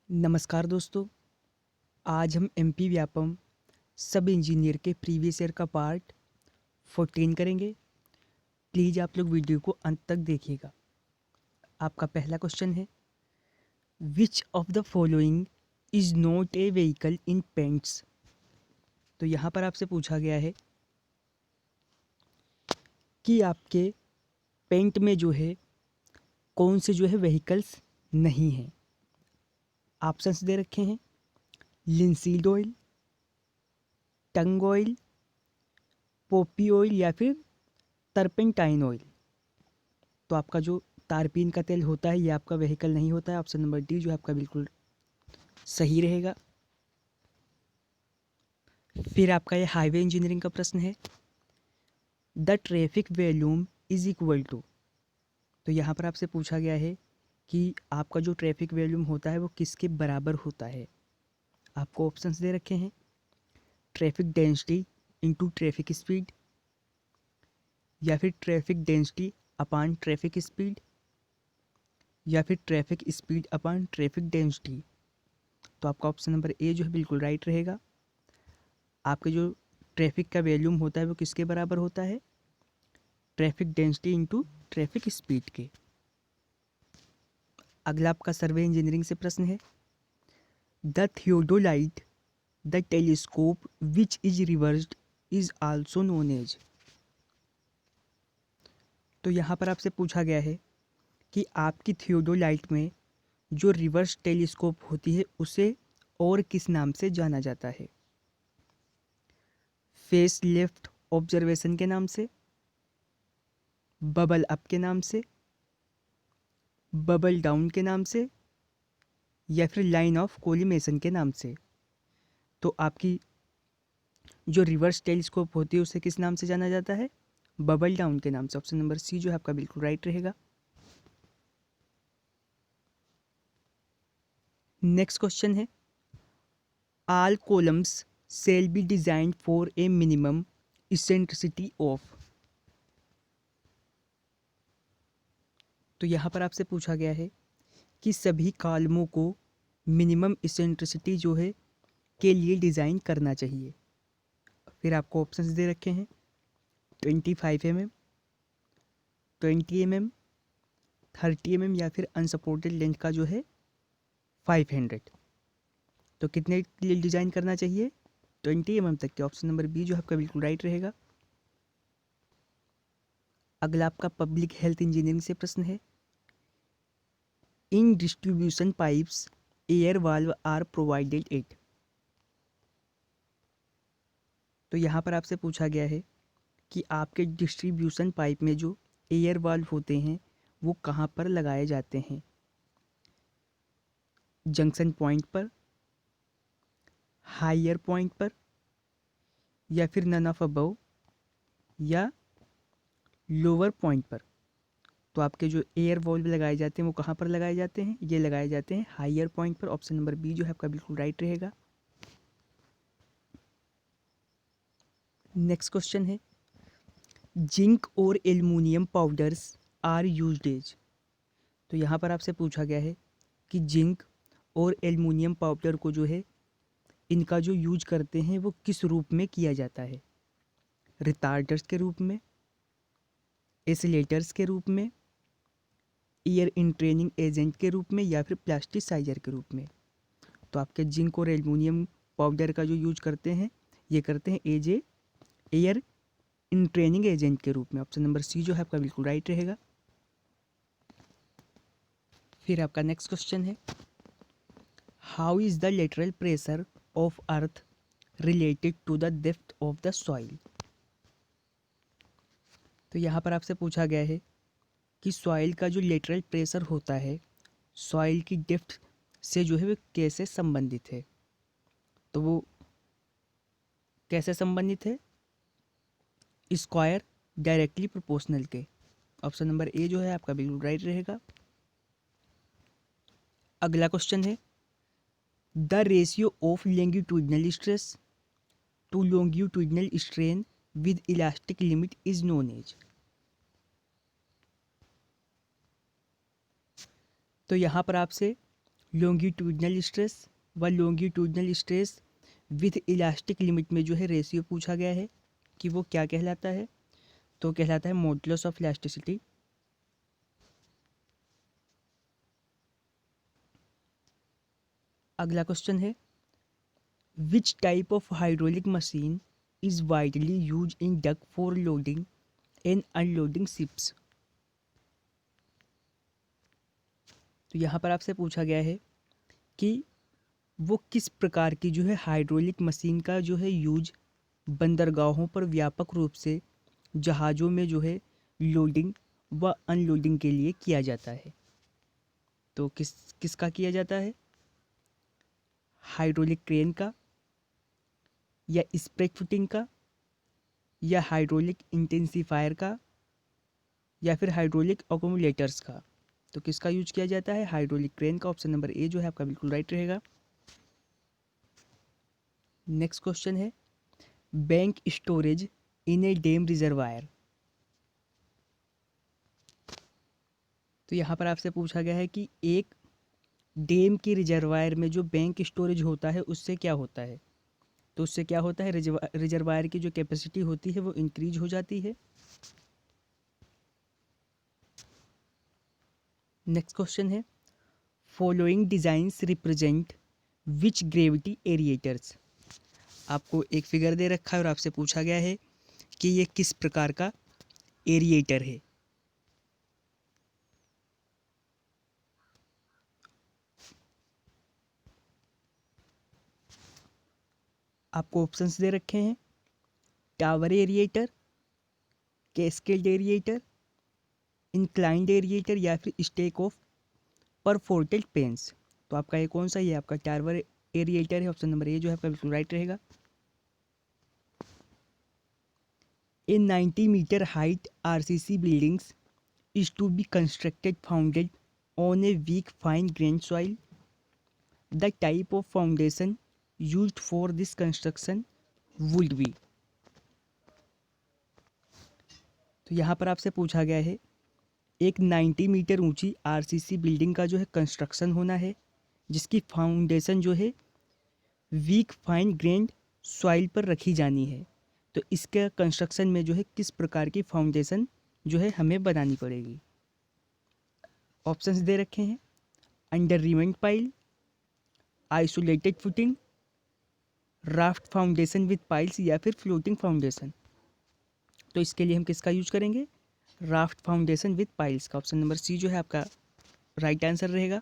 नमस्कार दोस्तों। आज हम एमपी व्यापम सब इंजीनियर के प्रीवियस ईयर का पार्ट 14 करेंगे। प्लीज़ आप लोग वीडियो को अंत तक देखिएगा। आपका पहला क्वेश्चन है, which of the following is not a vehicle in paints. तो यहाँ पर आपसे पूछा गया है कि आपके पेंट में जो है कौन से जो है व्हीकल्स नहीं हैं। ऑप्शंस दे रखे हैं, लिंसीड ऑयल, टंग ऑयल, पोपी ऑयल या फिर टर्पेंटाइन ऑयल। तो आपका जो तारपीन का तेल होता है ये आपका व्हीकल नहीं होता है। ऑप्शन नंबर डी जो है आपका बिल्कुल सही रहेगा। फिर आपका ये हाईवे इंजीनियरिंग का प्रश्न है, the traffic volume is equal to. तो यहाँ पर आपसे पूछा गया है कि आपका जो ट्रैफिक वॉल्यूम होता है वो किसके बराबर होता है। आपको ऑप्शंस दे रखे हैं, traffic density into traffic speed, या फिर ट्रैफिक डेंसिटी अपान ट्रैफिक स्पीड, या फिर ट्रैफिक स्पीड अपान ट्रैफिक डेंसिटी। तो आपका ऑप्शन नंबर ए जो है बिल्कुल राइट रहेगा। आपके जो ट्रैफिक का वॉल्यूम होता है वो किसके बराबर होता है, traffic density into traffic speed के। अगला आपका सर्वे इंजीनियरिंग से प्रश्न है, the theodolite the telescope which is reversed is also known as. तो यहाँ पर आपसे पूछा गया है कि आपकी थियोडोलाइट में जो रिवर्स टेलीस्कोप होती है उसे और किस नाम से जाना जाता है। फेस लेफ्ट ऑब्जर्वेशन के नाम से, बबल अप के नाम से, बबल डाउन के नाम से, या फिर लाइन ऑफ कोलिमेशन के नाम से। तो आपकी जो रिवर्स टेलीस्कोप होती है उसे किस नाम से जाना जाता है, बबल डाउन के नाम से। ऑप्शन नंबर सी जो है आपका बिल्कुल राइट रहेगा। नेक्स्ट क्वेश्चन है, all columns shall be designed for a minimum eccentricity of. तो यहाँ पर आपसे पूछा गया है कि सभी कॉलमों को मिनिमम इसेंट्रिसिटी जो है के लिए डिज़ाइन करना चाहिए। फिर आपको ऑप्शंस दे रखे हैं, 25 mm, 20 mm, 30 mm, या फिर अनसपोर्टेड लेंथ का जो है 500। तो कितने के लिए डिज़ाइन करना चाहिए, 20 mm तक के। ऑप्शन नंबर बी जो है आपका बिल्कुल राइट रहेगा। अगला आपका पब्लिक हेल्थ इंजीनियरिंग से प्रश्न है, in distribution pipes air valve are provided at. तो यहाँ पर आपसे पूछा गया है कि आपके डिस्ट्रीब्यूशन पाइप में जो एयर वाल्व होते हैं वो कहाँ पर लगाए जाते हैं, जंक्शन पॉइंट पर, हायर पॉइंट पर, या फिर नन ऑफ अबव, या लोअर पॉइंट पर। तो आपके जो एयर वाल्व लगाए जाते हैं वो कहाँ पर लगाए जाते हैं, ये लगाए जाते हैं हायर पॉइंट पर। ऑप्शन नंबर बी जो है आपका बिल्कुल राइट रहेगा। नेक्स्ट क्वेश्चन है, जिंक और aluminium powders are used as. तो यहाँ पर आपसे पूछा गया है कि जिंक और एल्युमिनियम पाउडर को जो है इनका जो यूज करते हैं वो किस रूप में किया जाता है, रिटार्डर्स के रूप में, एसिलेटर्स के रूप में, एयर इंट्रेनिंग एजेंट के रूप में, या फिर प्लास्टिसाइजर के रूप में। तो आपके जिंक और एल्युमिनियम पाउडर का जो यूज करते हैं ये करते हैं as a air entraining agent के रूप में। ऑप्शन नंबर सी जो है आपका बिल्कुल राइट रहेगा। फिर आपका नेक्स्ट क्वेश्चन है, how is the lateral pressure of earth related to the depth of the soil. तो यहाँ पर आपसे पूछा गया है कि सॉइल का जो लेटरल प्रेशर होता है सॉइल की डेप्थ से जो है वो कैसे संबंधित है। तो वो कैसे संबंधित है, स्क्वायर डायरेक्टली प्रोपोर्शनल के। ऑप्शन नंबर ए जो है आपका बिल्कुल राइट रहेगा। अगला क्वेश्चन है, the ratio of longitudinal stress to longitudinal strain with elastic limit is known as. तो यहाँ पर आपसे लॉन्गिट्यूडनल स्ट्रेस व longitudinal stress with elastic limit में जो है रेशियो पूछा गया है कि वो क्या कहलाता है, तो कहलाता है मॉडुलस ऑफ इलास्टिसिटी। अगला क्वेश्चन है which type of hydraulic machine is widely use in duck for loading and unloading ships. तो यहाँ पर आपसे पूछा गया है कि वो किस प्रकार की जो है हाइड्रोलिक मशीन का जो है यूज बंदरगाहों पर व्यापक रूप से जहाज़ों में जो है लोडिंग व अनलोडिंग के लिए किया जाता है। तो किसका किया जाता है, हाइड्रोलिक क्रेन का, या स्प्रेक फिटिंग का, या हाइड्रोलिक इंटेंसिफायर का, या फिर हाइड्रोलिक अकोमोडेटर्स का। तो किसका यूज किया जाता है, हाइड्रोलिक क्रेन का। ऑप्शन नंबर ए जो है आपका बिल्कुल राइट रहेगा। नेक्स्ट क्वेश्चन है बैंक स्टोरेज इन ए डैम रिजर्वायर। तो यहाँ पर आपसे पूछा गया है कि एक डैम के रिजर्वायर में जो बैंक स्टोरेज होता है उससे क्या होता है, तो उससे क्या होता है, रिजर्वायर की जो कैपेसिटी होती है वो इंक्रीज हो जाती है। नेक्स्ट क्वेश्चन है following designs represent which gravity aerators. आपको एक फिगर दे रखा है और आपसे पूछा गया है कि ये किस प्रकार का एरिएटर है। आपको ऑप्शंस दे रखे हैं टावर एरिएटर, कैस्केड एरिएटर, इंक्लाइंड एरिएटर, या फिर स्टेक ऑफ परफोर्टेड पेंस। तो आपका ये कौन सा, ये आपका टावर एरिएटर है। ऑप्शन नंबर ए जो है आपका बिल्कुल राइट रहेगा। A 90 metre height RCC buildings is to be constructed founded on a weak fine grained soil. The type of foundation used for this construction would be। तो यहाँ पर आपसे पूछा गया है एक 90 मीटर ऊंची आरसीसी बिल्डिंग का जो है कंस्ट्रक्शन होना है जिसकी फाउंडेशन जो है वीक फाइन ग्रेन्ड सॉइल पर रखी जानी है। तो इसके कंस्ट्रक्शन में जो है किस प्रकार की फाउंडेशन जो है हमें बनानी पड़ेगी। ऑप्शंस दे रखे हैं under reamed pile, isolated footing, raft foundation with piles, या फिर फ्लोटिंग फाउंडेशन। तो इसके लिए हम किसका यूज करेंगे, राफ्ट फाउंडेशन विद पाइल्स का। ऑप्शन नंबर सी जो है आपका राइट आंसर रहेगा।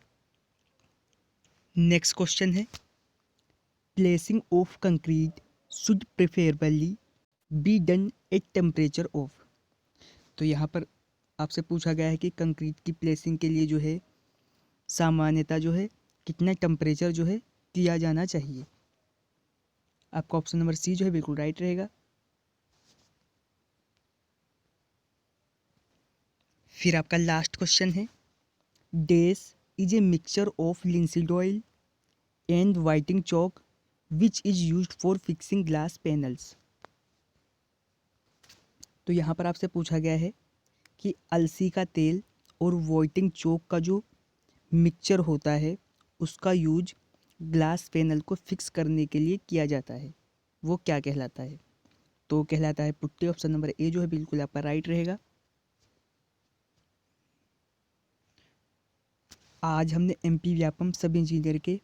नेक्स्ट क्वेश्चन है placing of concrete should preferably be done at temperature of. तो यहाँ पर आपसे पूछा गया है कि कंक्रीट की प्लेसिंग के लिए जो है सामान्यतः जो है कितना टेम्परेचर जो है किया जाना चाहिए। आपका ऑप्शन नंबर सी जो है बिल्कुल राइट रहेगा। फिर आपका लास्ट क्वेश्चन है dash is a mixture of linseed oil and whiting chalk which is used for fixing glass panels. तो यहाँ पर आपसे पूछा गया है कि अलसी का तेल और वाइटिंग चॉक का जो मिक्सचर होता है उसका यूज ग्लास पैनल को फिक्स करने के लिए किया जाता है, वो क्या कहलाता है। तो कहलाता है पुट्टी। ऑप्शन नंबर ए जो है बिल्कुल आपका राइट रहेगा। आज हमने एमपी व्यापम सब इंजीनियर के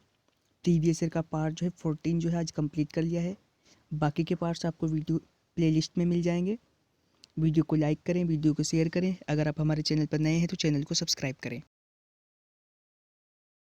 प्रीवियस ईयर का पार्ट जो है 14 जो है आज कंप्लीट कर लिया है। बाकी के पार्ट्स आपको वीडियो प्लेलिस्ट में मिल जाएंगे। वीडियो को लाइक करें, वीडियो को शेयर करें। अगर आप हमारे चैनल पर नए हैं तो चैनल को सब्सक्राइब करें।